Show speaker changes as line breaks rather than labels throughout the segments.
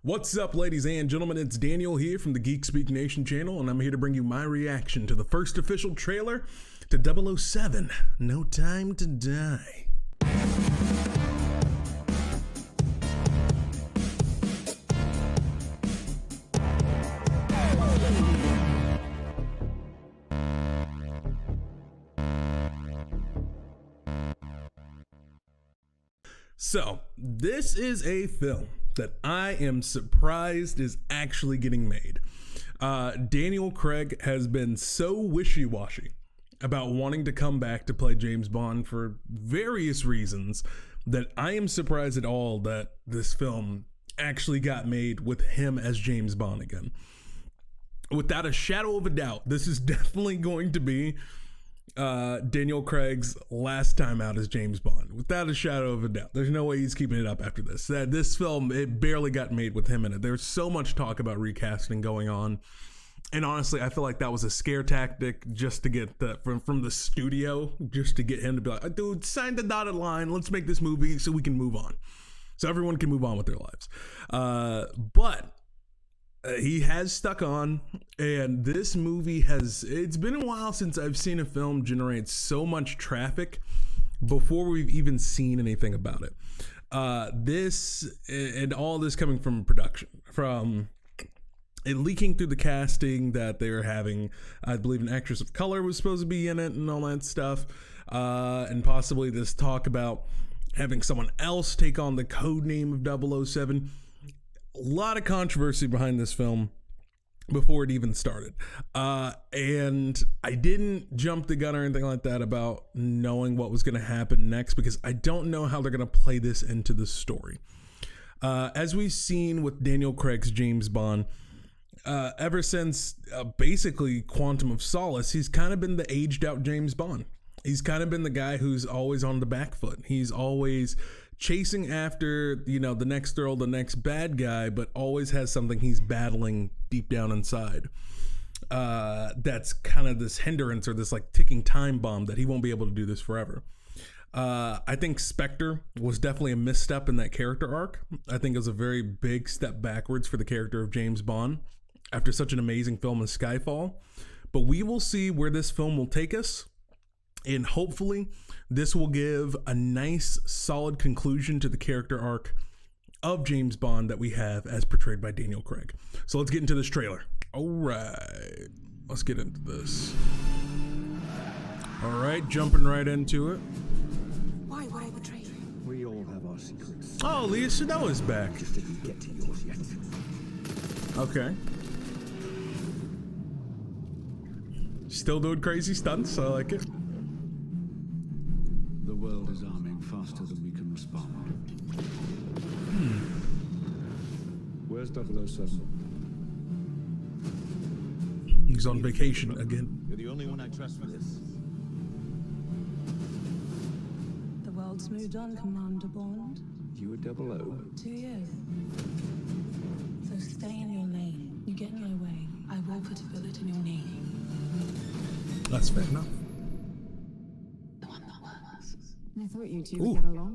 What's up, ladies and gentlemen? It's Daniel here from the Geek Speak Nation channel, and I'm here to bring you my reaction to the first official trailer to 007, No Time to Die. So, this is a film that I am surprised is actually getting made. Daniel Craig has been so wishy-washy about wanting to come back to play James Bond for various reasons that I am surprised at all that this film actually got made with him as James Bond again. Without a shadow of a doubt, this is definitely going to be Daniel Craig's last time out as James Bond, without a shadow of a doubt. There's no way he's keeping it up after this. This film, it barely got made with him in it. There's so much talk about recasting going on, and honestly, I feel like that was a scare tactic just to get from the studio, just to get him to be like, dude, sign the dotted line, let's make this movie so we can move on, so everyone can move on with their lives. But he has stuck on, and this movie it's been a while since I've seen a film generate so much traffic before we've even seen anything about it. This, and all this coming from production, from it leaking through the casting that they were having, I believe an actress of color was supposed to be in it and all that stuff, and possibly this talk about having someone else take on the code name of 007. A lot of controversy behind this film before it even started. And I didn't jump the gun or anything like that about knowing what was going to happen next, because I don't know how they're going to play this into the story. As we've seen with Daniel Craig's James Bond, ever since basically Quantum of Solace, he's kind of been the aged out James Bond. He's kind of been the guy who's always on the back foot. He's always chasing after, the next girl, the next bad guy, but always has something he's battling deep down inside. That's kind of this hindrance, or this like ticking time bomb that he won't be able to do this forever. I think Spectre was definitely a misstep in that character arc. I think it was a very big step backwards for the character of James Bond after such an amazing film as Skyfall. But we will see where this film will take us. And hopefully this will give a nice, solid conclusion to the character arc of James Bond that we have as portrayed by Daniel Craig. So let's get into this trailer. All right, let's get into this. All right, jumping right into it.
Why betray you?
We all have our secrets.
Oh, Leah Sado is back.
Just didn't get to yours yet.
Okay. Still doing crazy stunts. I like it.
The world is arming faster than we can respond. Where's 007?
He's on vacation again.
You're the only one I trust for this.
The world's moved on, Commander Bond.
You were 00?
2 years. So stay in your lane. You get in my way, I will put a bullet in your knee.
That's fair enough.
The one that works.
I thought you two
Ooh.
would get along.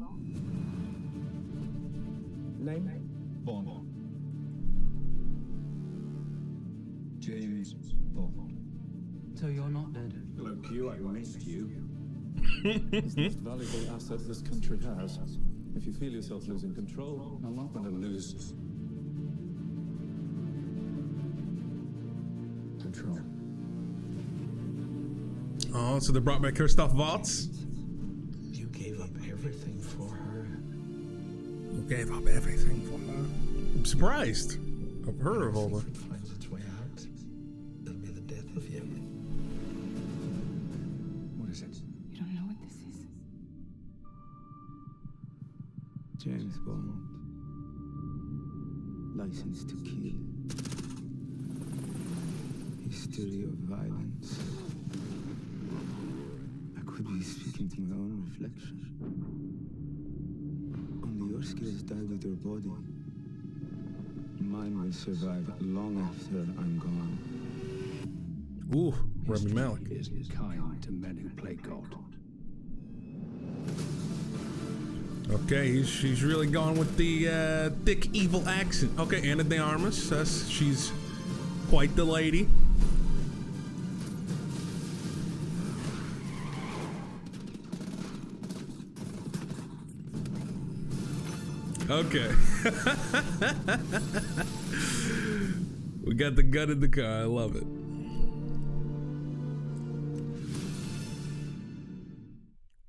Name?
Bond. James Bond.
So you're not dead?
Hello, Q. I missed you.
It's the most valuable asset this country has. If you feel yourself losing control,
I'm not going to lose control.
Oh, so they brought back Christoph Waltz.
You gave up everything for her.
You gave up everything for her. I'm surprised of her of all the.
If it finds its way out, it'll be the death of you. What is it?
You don't know what this is.
James Bond. License to kill. History of violence. I could be speaking to my own reflection. Only your skills die with your body. Mine will survive long after I'm gone.
Ooh, Rami Malek.
Is kind to men who play God.
Okay, she's really gone with the thick evil accent. Okay, Anna de Armas, she's quite the lady. Okay. We got the gun in the car. I love it.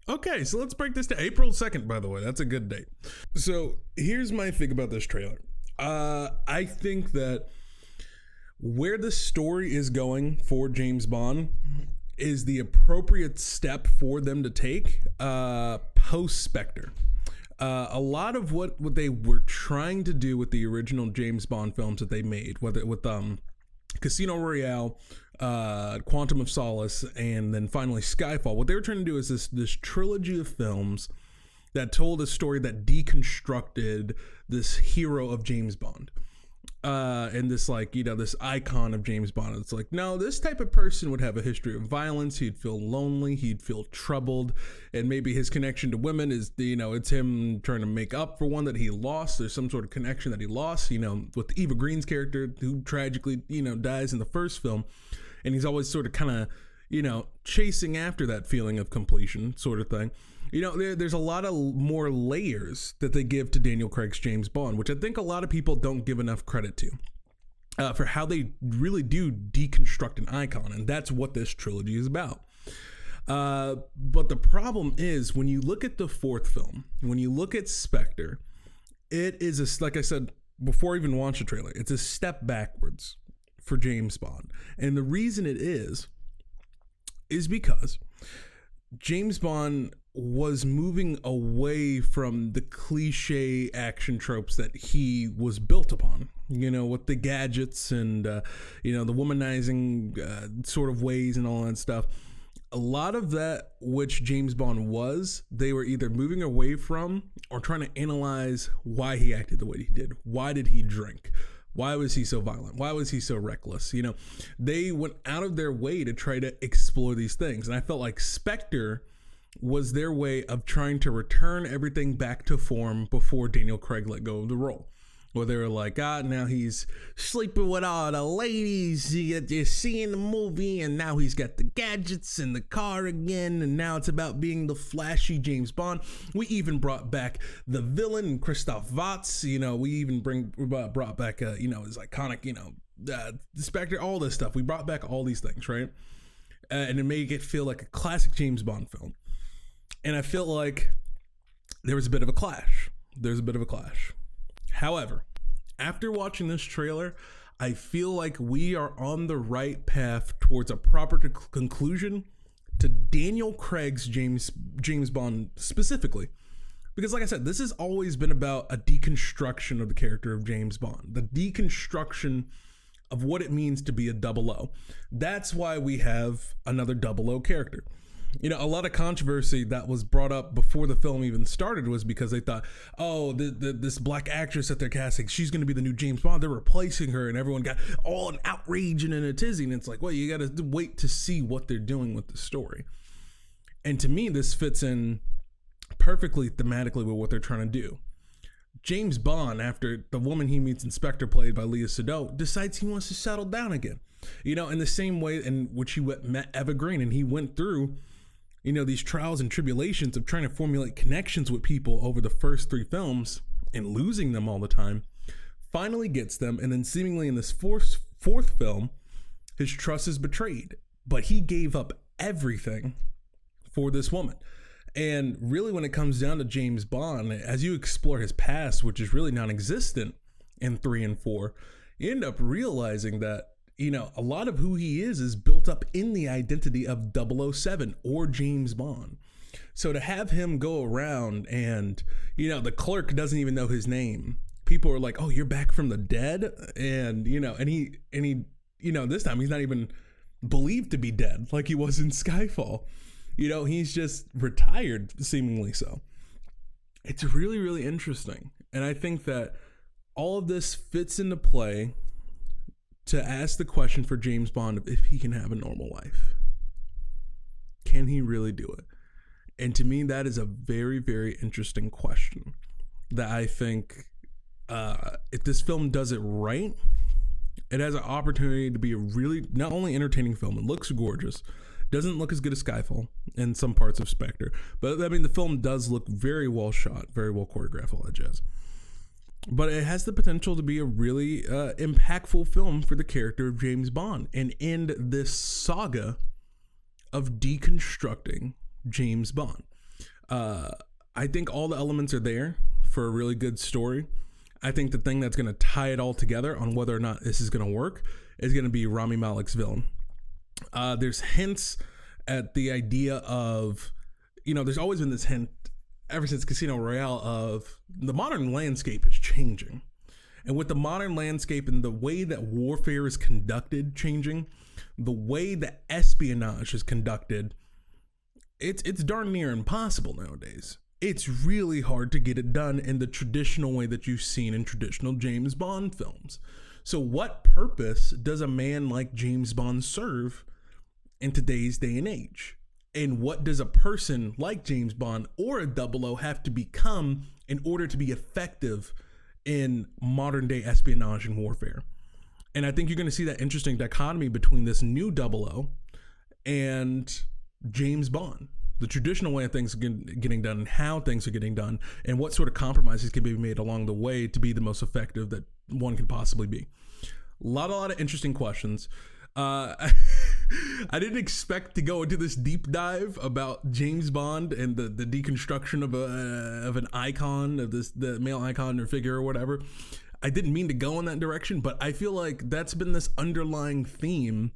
Okay, so let's break this to April 2nd, by the way. That's a good date. So here's my thing about this trailer. I think that where the story is going for James Bond is the appropriate step for them to take post Spectre. A lot of what they were trying to do with the original James Bond films that they made, whether with Casino Royale, Quantum of Solace, and then finally Skyfall, what they were trying to do is this trilogy of films that told a story that deconstructed this hero of James Bond. And this, like, you know, this icon of James Bond. It's like, no, this type of person would have a history of violence. He'd feel lonely. He'd feel troubled. And maybe his connection to women is, you know, it's him trying to make up for one that he lost. There's some sort of connection that he lost, you know, with Eva Green's character, who tragically, you know, dies in the first film. And he's always sort of kind of, you know, chasing after that feeling of completion sort of thing. You know, there's a lot of more layers that they give to Daniel Craig's James Bond, which I think a lot of people don't give enough credit to for how they really do deconstruct an icon. And that's what this trilogy is about. But the problem is, when you look at the fourth film, when you look at Spectre, it is, like I said before I even watched the trailer, it's a step backwards for James Bond. And the reason it is because James Bond was moving away from the cliche action tropes that he was built upon, you know, with the gadgets and, you know, the womanizing sort of ways and all that stuff. A lot of that, which James Bond was, they were either moving away from or trying to analyze why he acted the way he did. Why did he drink? Why was he so violent? Why was he so reckless? You know, they went out of their way to try to explore these things. And I felt like Spectre was their way of trying to return everything back to form before Daniel Craig let go of the role. Where they were like, now he's sleeping with all the ladies you see in the movie, and now he's got the gadgets and the car again, and now it's about being the flashy James Bond. We even brought back the villain, Christoph Waltz. You know, we even brought back, you know, his iconic, you know, Spectre, all this stuff. We brought back all these things, right? And it made it feel like a classic James Bond film. And I feel like there was a bit of a clash. However, after watching this trailer, I feel like we are on the right path towards a proper conclusion to Daniel Craig's James Bond specifically. Because like I said, this has always been about a deconstruction of the character of James Bond, the deconstruction of what it means to be a 00. That's why we have another 00 character. You know, a lot of controversy that was brought up before the film even started was because they thought, oh, this black actress that they're casting, she's going to be the new James Bond. They're replacing her, and everyone got all an outrage and a tizzy. And it's like, well, you got to wait to see what they're doing with the story. And to me, this fits in perfectly thematically with what they're trying to do. James Bond, after the woman he meets in Spectre, played by Léa Seydoux, decides he wants to settle down again. You know, in the same way in which he met Eva Green, and he went through, you know, these trials and tribulations of trying to formulate connections with people over the first 3 films and losing them all the time, finally gets them. And then seemingly in this fourth film, his trust is betrayed, but he gave up everything for this woman. And really, when it comes down to James Bond, as you explore his past, which is really non-existent in 3 and 4, you end up realizing that, you know, a lot of who he is built up in the identity of 007 or James Bond. So to have him go around and, you know, the clerk doesn't even know his name. People are like, oh, you're back from the dead. And, you know, and he, you know, this time he's not even believed to be dead like he was in Skyfall. You know, he's just retired, seemingly so. It's really, really interesting. And I think that all of this fits into play to ask the question for James Bond if he can have a normal life. Can he really do it? And to me, that is a very, very interesting question that I think if this film does it right, it has an opportunity to be a really not only entertaining film, it looks gorgeous, doesn't look as good as Skyfall in some parts of Spectre, but I mean, the film does look very well shot, very well choreographed, all that jazz. But it has the potential to be a really impactful film for the character of James Bond and end this saga of deconstructing James Bond. I think all the elements are there for a really good story. I think the thing that's going to tie it all together on whether or not this is going to work is going to be Rami Malek's villain. There's hints at the idea of, there's always been this hint ever since Casino Royale of the modern landscape is changing. And with the modern landscape and the way that warfare is conducted changing, the way that espionage is conducted, it's darn near impossible nowadays. It's really hard to get it done in the traditional way that you've seen in traditional James Bond films. So what purpose does a man like James Bond serve in today's day and age? And what does a person like James Bond or a 00 have to become in order to be effective in modern day espionage and warfare? And I think you're going to see that interesting dichotomy between this new 00 and James Bond, the traditional way of things getting done and how things are getting done and what sort of compromises can be made along the way to be the most effective that one can possibly be. A lot of interesting questions. I didn't expect to go into this deep dive about James Bond and the deconstruction of an icon, of the male icon or figure or whatever. I didn't mean to go in that direction, but I feel like that's been this underlying theme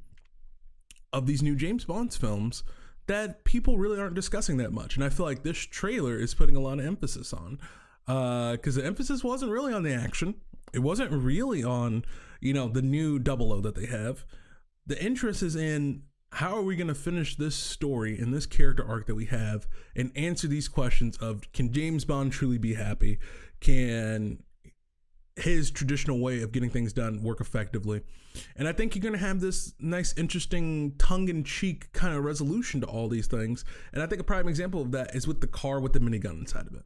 of these new James Bond films that people really aren't discussing that much. And I feel like this trailer is putting a lot of emphasis on, because the emphasis wasn't really on the action. It wasn't really on, the new 00 that they have. The interest is in how are we going to finish this story and this character arc that we have and answer these questions of, can James Bond truly be happy? Can his traditional way of getting things done work effectively? And I think you're going to have this nice, interesting, tongue-in-cheek kind of resolution to all these things. And I think a prime example of that is with the car with the minigun inside of it.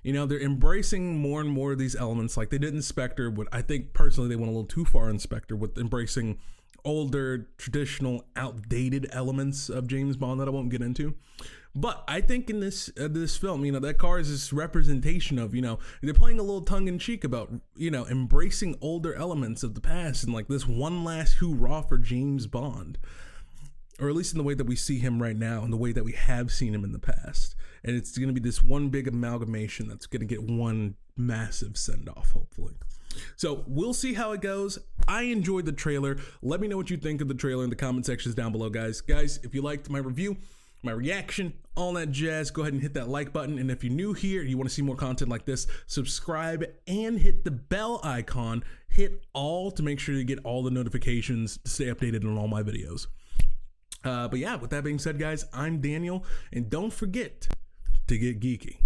They're embracing more and more of these elements like they did in Spectre, but I think personally they went a little too far in Spectre with embracing older, traditional, outdated elements of James Bond that I won't get into. But I think in this film, that car is this representation of, they're playing a little tongue in cheek about, embracing older elements of the past and like this one last hoorah for James Bond, or at least in the way that we see him right now and the way that we have seen him in the past. And it's going to be this one big amalgamation that's going to get one massive send off, hopefully. So we'll see how it goes. I enjoyed the trailer. Let me know what you think of the trailer in the comment sections down below, guys. If you liked my review, my reaction, all that jazz, go ahead and hit that like button. And if you're new here and you want to see more content like this, subscribe and hit the bell icon. Hit all to make sure you get all the notifications to stay updated on all my videos. But yeah, with that being said, guys, I'm Daniel, and don't forget to get geeky.